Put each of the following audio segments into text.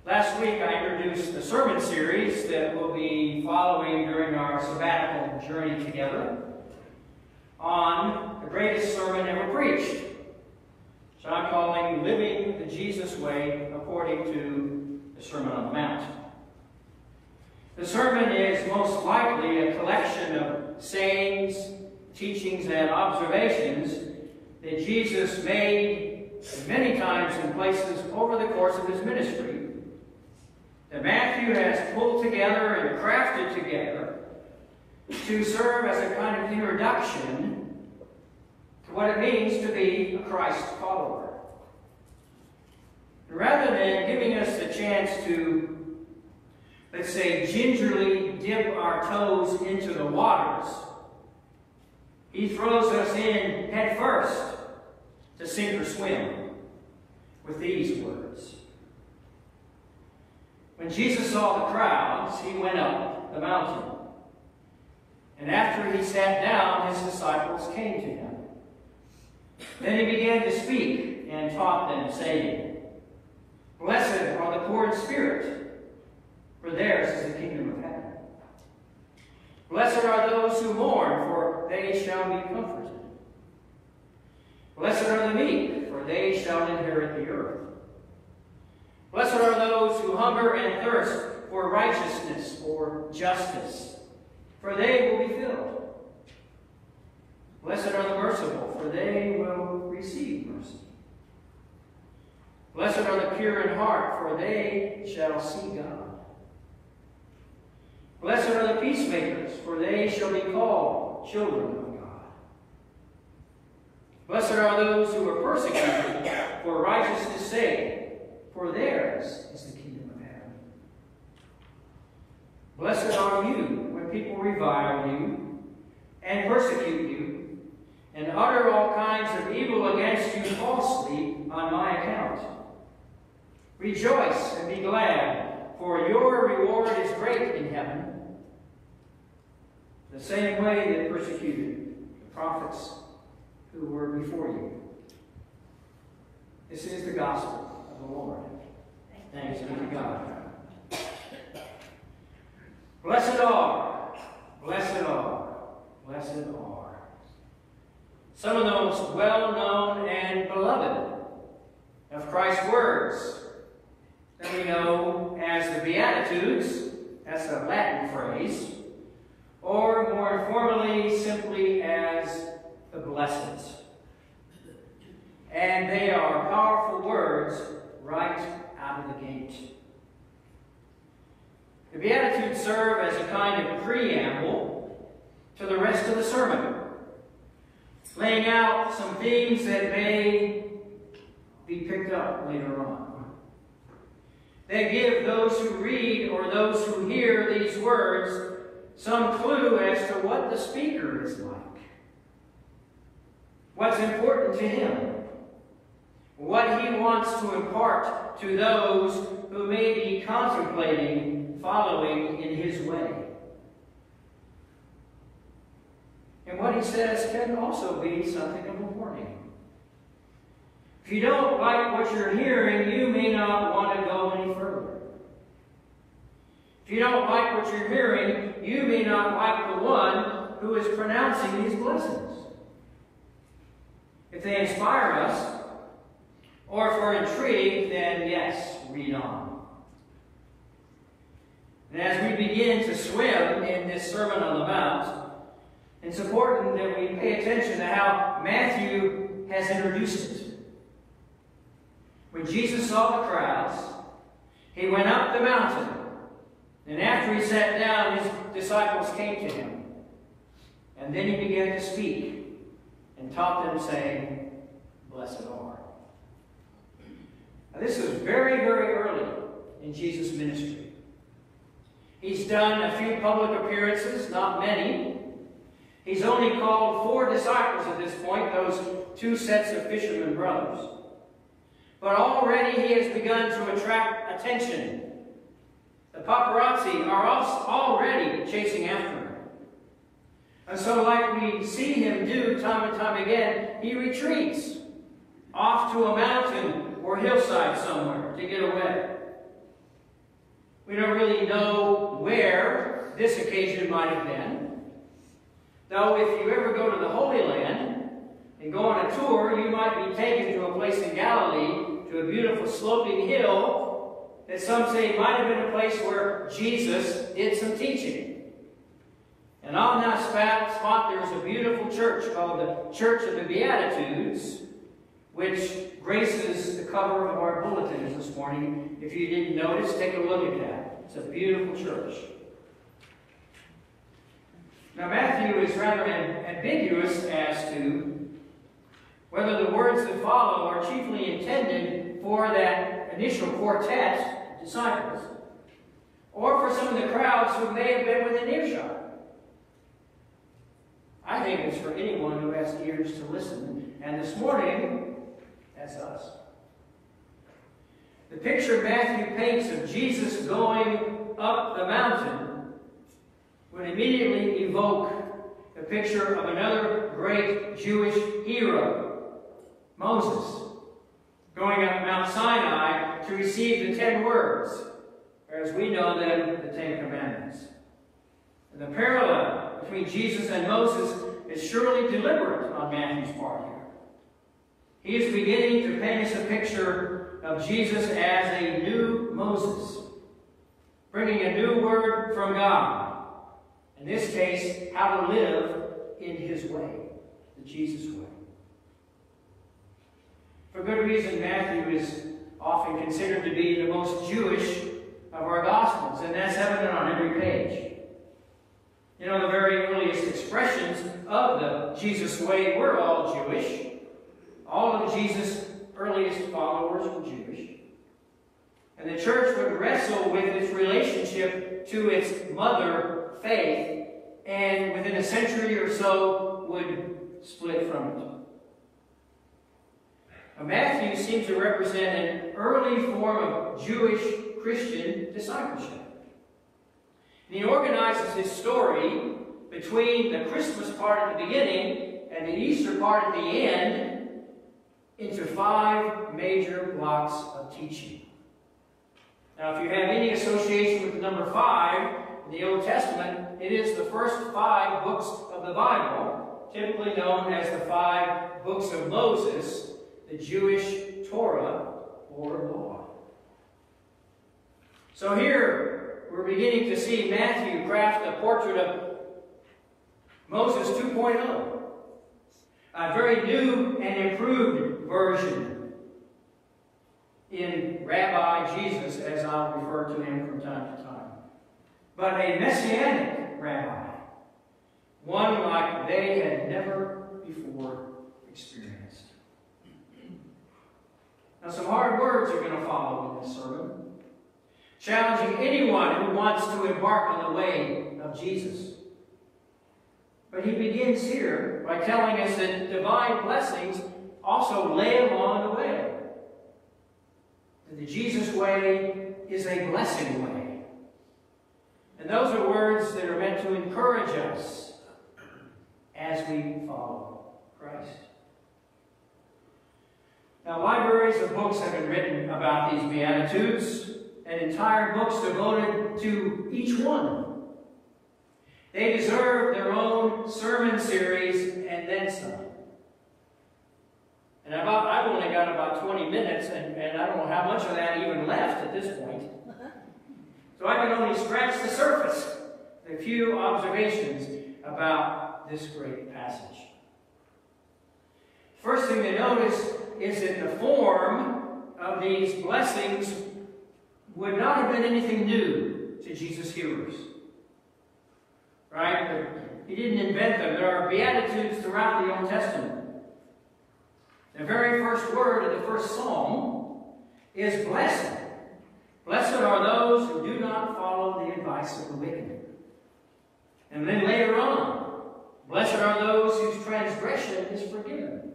Last week I introduced the sermon series that we'll be following during our sabbatical journey together on the greatest sermon ever preached, which I'm calling Living the Jesus Way According to the Sermon on the Mount. The sermon is most likely a collection of sayings, teachings, and observations that Jesus made many times and places over the course of his ministry, that Matthew has pulled together and crafted together to serve as a kind of introduction to what it means to be a Christ follower. Rather than giving us the chance to, let's say, gingerly dip our toes into the waters, he throws us in head first to sink or swim with these words. When Jesus saw the crowds, he went up the mountain. And after he sat down, his disciples came to him. Then he began to speak and taught them, saying, "Blessed are the poor in spirit, for theirs is the kingdom of heaven. Blessed are those who mourn, for they shall be comforted. Blessed are the meek, for they shall inherit the earth. Blessed are those who hunger and thirst for righteousness or justice, for they will be filled. Blessed are the merciful, for they will receive mercy. Blessed are the pure in heart, for they shall see God. Blessed are the peacemakers, for they shall be called children of God. Blessed are those who are persecuted for righteousness' sake, for theirs is the kingdom of heaven. Blessed are you when people revile you and persecute you and utter all kinds of evil against you falsely on my account. Rejoice and be glad, for your reward is great in heaven. The same way they persecuted the prophets who were before you." This is the gospel of the Lord. Thanks be to God. Blessed are, blessed are, blessed are some of the most well-known and beloved of Christ's words that we know as the Beatitudes. That's a Latin phrase, or more informally, simply as the Blessed. And they are powerful words right out of the gate. The Beatitudes serve as a kind of preamble to the rest of the sermon, laying out some things that may be picked up later on. They give those who read or those who hear these words some clue as to what the speaker is like, what's important to him, what he wants to impart to those who may be contemplating following in his way. And what he says can also be something of a warning. If you don't like what you're hearing, you may not want to go any further. If you don't like what you're hearing, you may not like the one who is pronouncing these blessings. If they inspire us, or if we're intrigued, then yes, read on. And as we begin to swim in this Sermon on the Mount, it's important that we pay attention to how Matthew has introduced it. When Jesus saw the crowds, he went up the mountain, and after he sat down, his disciples came to him. And then he began to speak and taught them, saying, "Blessed are." Now, this was very, very early in Jesus' ministry. He's done a few public appearances, not many. He's only called 4 disciples at this point, those 2 sets of fishermen brothers. But already he has begun to attract attention. The paparazzi are already chasing after him. And so, like we see him do time and time again, he retreats off to a mountain or hillside somewhere to get away. We don't really know where this occasion might have been. Though if you ever go to the Holy Land and go on a tour, you might be taken to a place in Galilee, to a beautiful sloping hill that some say might have been a place where Jesus did some teaching. And on that spot there's a beautiful church called the Church of the Beatitudes, which graces the cover of our bulletins this morning. If you didn't notice, take a look at that. It's a beautiful church. Now Matthew is rather ambiguous as to whether the words that follow are chiefly intended for that initial quartet of disciples, or for some of the crowds who may have been within earshot. I think it's for anyone who has ears to listen, and this morning, that's us. The picture Matthew paints of Jesus going up the mountain would immediately evoke the picture of another great Jewish hero, Moses, going up Mount Sinai to receive the 10 words, or as we know them, the 10 Commandments. And the parallel between Jesus and Moses is surely deliberate on Matthew's part here. He is beginning to paint us a picture of Jesus as a new Moses, bringing a new word from God. In this case, how to live in his way, the Jesus way. For good reason, Matthew is often considered to be the most Jewish of our Gospels, and that's evident on every page. You know, the very earliest expressions of the Jesus way were all Jewish. All of Jesus' earliest followers were Jewish. And the church would wrestle with its relationship to its mother faith, and within a century or so would split from it. Now, Matthew seems to represent an early form of Jewish Christian discipleship. And he organizes his story between the Christmas part at the beginning and the Easter part at the end into 5 major blocks of teaching. Now, if you have any association with the number 5 in the Old Testament, it is the first 5 books of the Bible, typically known as the 5 books of Moses, the Jewish Torah or law. So here, we're beginning to see Matthew craft a portrait of Moses 2.0, a very new and improved version in Rabbi Jesus, as I'll refer to him from time to time. But a messianic rabbi, one like they had never before experienced. Now, some hard words are going to follow in this sermon, challenging anyone who wants to embark on the way of Jesus. But he begins here by telling us that divine blessings also lay along the way. That the Jesus way is a blessing way. And those are words that are meant to encourage us as we follow Christ. Now, libraries of books have been written about these Beatitudes, and entire books devoted to each one. They deserve their own sermon series and then some. And I've only got about 20 minutes, and I don't know how much of that even left at this point. So I can only scratch the surface, a few observations about this great passage. First thing to notice is that the form of these blessings would not have been anything new to Jesus' hearers. Right? He didn't invent them. There are Beatitudes throughout the Old Testament. The very first word of the first psalm is blessed. Blessed are those who do not follow the advice of the wicked. And then later on, blessed are those whose transgression is forgiven.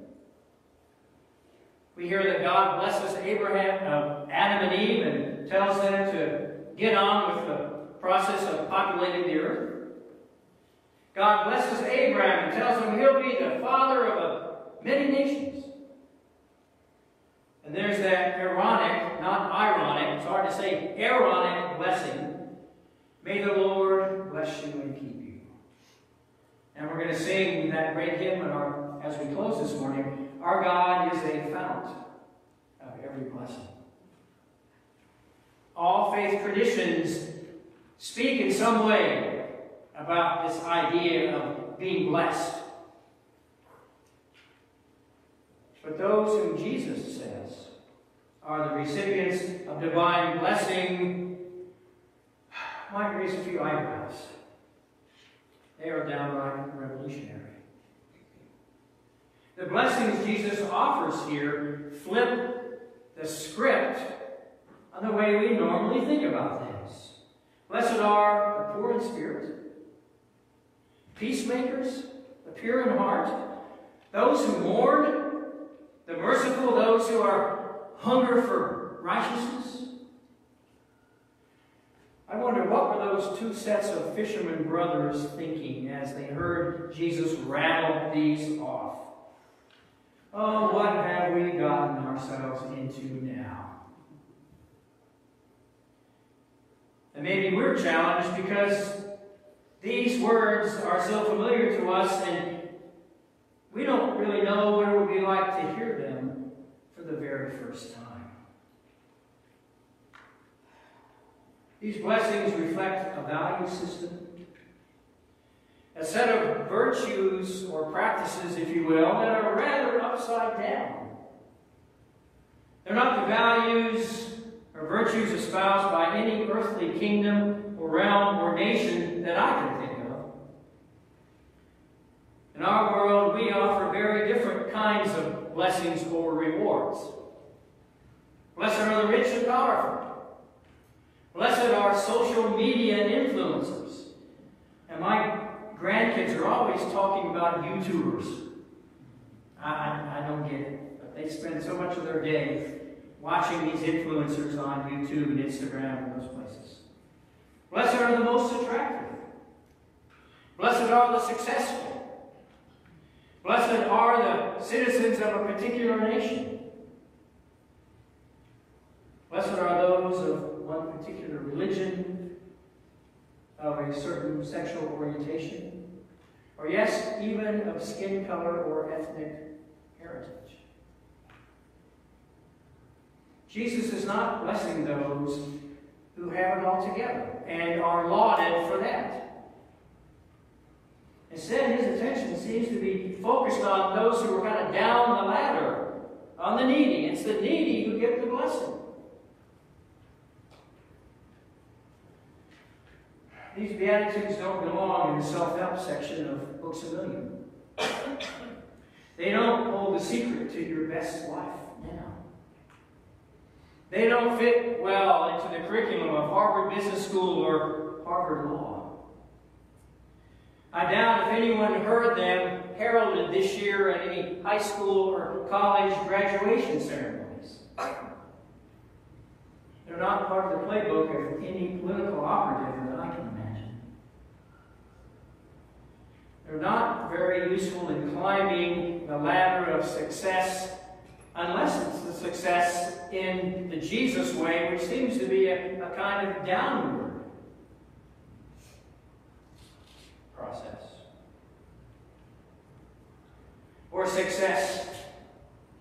We hear that God blesses Adam and Eve, and tells them to get on with the process of populating the earth. God blesses Abraham and tells him he'll be the father of many nations. And there's that Aaronic, not ironic, it's hard to say, Aaronic blessing. May the Lord bless you and keep you. And we're going to sing that great hymn as we close this morning. Our God is a fount of every blessing. All faith traditions speak in some way about this idea of being blessed. But those whom Jesus says are the recipients of divine blessing might raise a few eyebrows. They are downright revolutionary. The blessings Jesus offers here flip the script on the way we normally think about things. Blessed are the poor in spirit, peacemakers, the pure in heart, those who mourn, the merciful, those who are hunger for righteousness. I wonder, what were those two sets of fishermen brothers thinking as they heard Jesus rattle these off? Oh, what have we gotten ourselves into now? And maybe we're challenged because these words are so familiar to us and we don't really know what it would be like to hear them for the very first time. These blessings reflect a value system, a set of virtues or practices, if you will, that are rather upside down. They're not the values or virtues espoused by any earthly kingdom or realm or nation that I can think of. In our world, we offer very different kinds of blessings or rewards. Blessed are the rich and powerful. Blessed are social media influencers. And my grandkids are always talking about YouTubers. I don't get it, but they spend so much of their day watching these influencers on YouTube and Instagram and those places. Blessed are the most attractive. Blessed are the successful. Blessed are the citizens of a particular nation. Blessed are those of one particular religion, of a certain sexual orientation, or yes, even of skin color or ethnic heritage. Jesus is not blessing those who have it all together and are lauded for that. Instead, his attention seems to be focused on those who are kind of down the ladder, on the needy. It's the needy who get the blessing. These Beatitudes don't belong in the self-help section of Books a Million. They don't hold the secret to your best life now. They don't fit well into the curriculum of Harvard Business School or Harvard Law. I doubt if anyone heard them heralded this year at any high school or college graduation ceremonies. They're not part of the playbook of any political operative that I can imagine. They're not very useful in climbing the ladder of success unless it's the success in the Jesus way, which seems to be a kind of downward process. Or success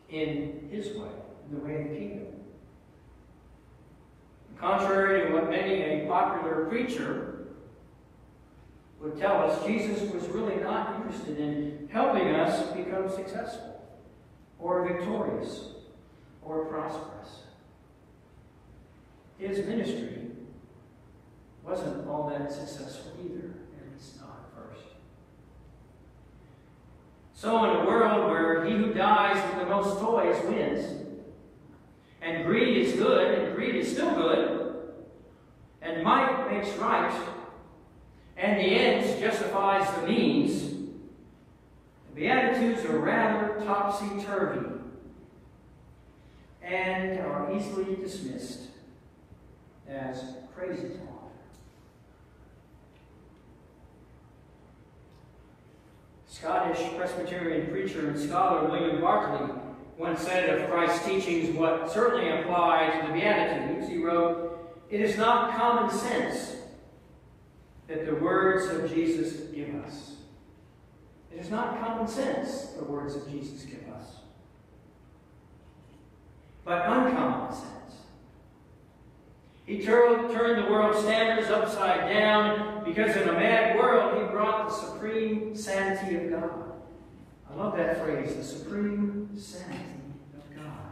in his way, in the way of the kingdom. Contrary to what many a popular preacher would tell us, Jesus was really not interested in helping us become successful, or victorious, or prosperous. His ministry wasn't all that successful either, at least not at first. So in a world where he who dies with the most toys wins, and greed is good, and greed is still good, and might makes right, and the ends justifies the means, the Beatitudes are rather topsy-turvy and are easily dismissed as crazy talk. Scottish Presbyterian preacher and scholar William Barclay once said of Christ's teachings what certainly apply to the Beatitudes. He wrote, "It is not common sense that the words of Jesus give us." It is not common sense, the words of Jesus give us, but uncommon sense. He turned the world's standards upside down because in a mad world he brought the supreme sanity of God. I love that phrase, the supreme sanity of God.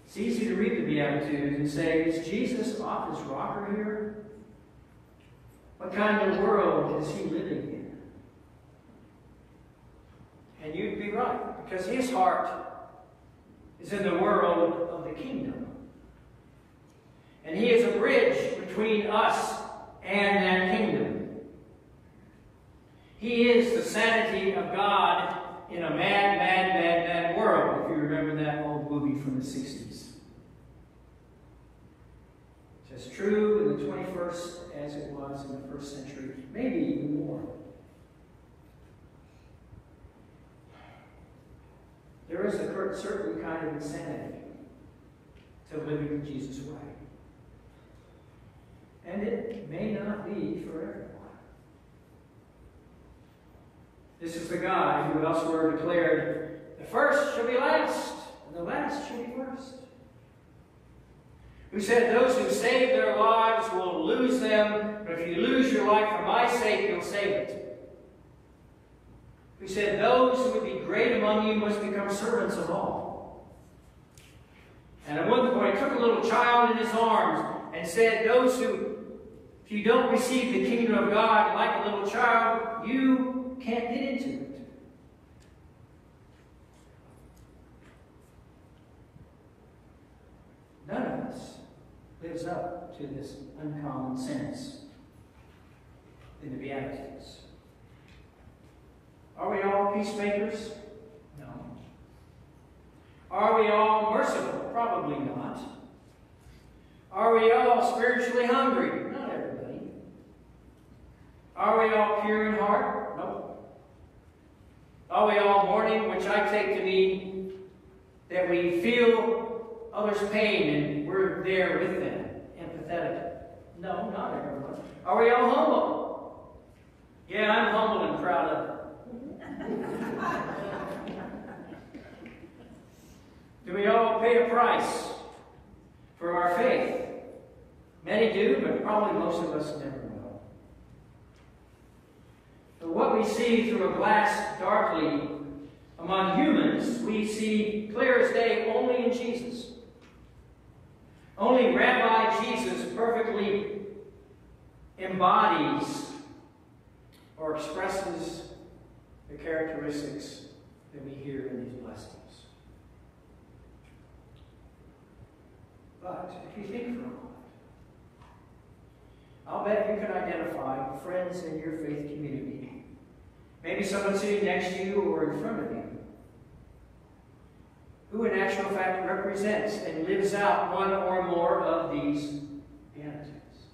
It's easy to read the Beatitudes and say, is Jesus off his rocker here? What kind of world is he living in? And you'd be right, because his heart is in the world of the kingdom. And he is a bridge between us and that kingdom. He is the sanity of God in a mad, mad, mad, mad world, if you remember that old movie from the 60s. It's as true in the 21st as it was in the first century, maybe even more. There is a certain kind of insanity to living Jesus' way. And it may not be for everyone. This is the guy who elsewhere declared, "The first shall be last, and the last shall be first." Who said, "Those who save their lives will lose them, but if you lose your life for my sake, you'll save it." Who said, "Those who would be great among you must become servants of all." And at one point, he took a little child in his arms and said, if you don't receive the kingdom of God like a little child, you can't get into it. None of us lives up to this uncommon sense in the Beatitudes. Are we all peacemakers? No. Are we all merciful? Probably not. Are we all spiritually hungry? Not everybody. Are we all pure in heart? Nope. Are we all mourning, which I take to mean that we feel others' pain and we're there with them, empathetic? No, not everyone. Are we all humble? Yeah, I'm humble and proud of it. Do we all pay a price for our faith? Many do, but probably most of us never will. But what we see through a glass darkly among humans, we see clear as day only in Jesus. Only Rabbi Jesus perfectly embodies or expresses the characteristics that we hear in these blessings. But if you think for a moment, I'll bet you can identify friends in your faith community. Maybe someone sitting next to you or in front of you, who in actual fact represents and lives out one or more of these Beatitudes.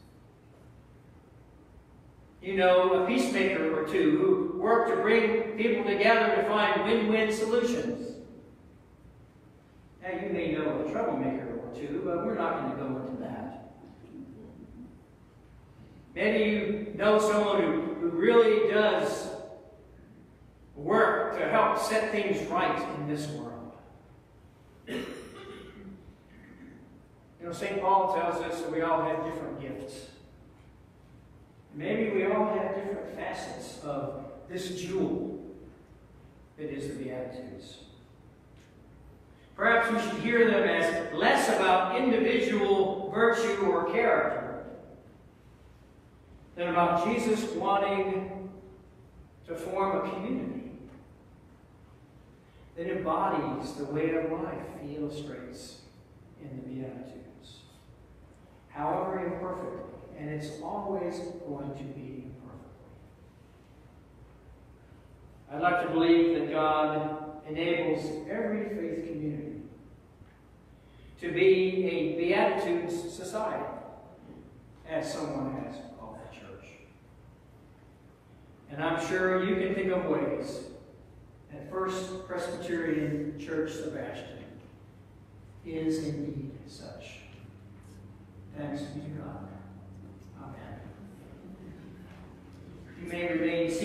You know a peacemaker or two who work to bring people together to find win-win solutions. Now you may know a troublemaker or two, but we're not going to go into that. Maybe you know someone who really does work to help set things right in this world. You know, St. Paul tells us that we all have different gifts. Maybe we all have different facets of this jewel that is the Beatitudes. Perhaps we should hear them as less about individual virtue or character than about Jesus wanting to form a community that embodies the way of life he illustrates in the Beatitudes. However imperfectly, and it's always going to be imperfectly. I'd like to believe that God enables every faith community to be a Beatitudes society, as someone has called the church. And I'm sure you can think of ways at First Presbyterian Church, Sebastian, is indeed such. Thanks be to God. Amen. You may remain seated.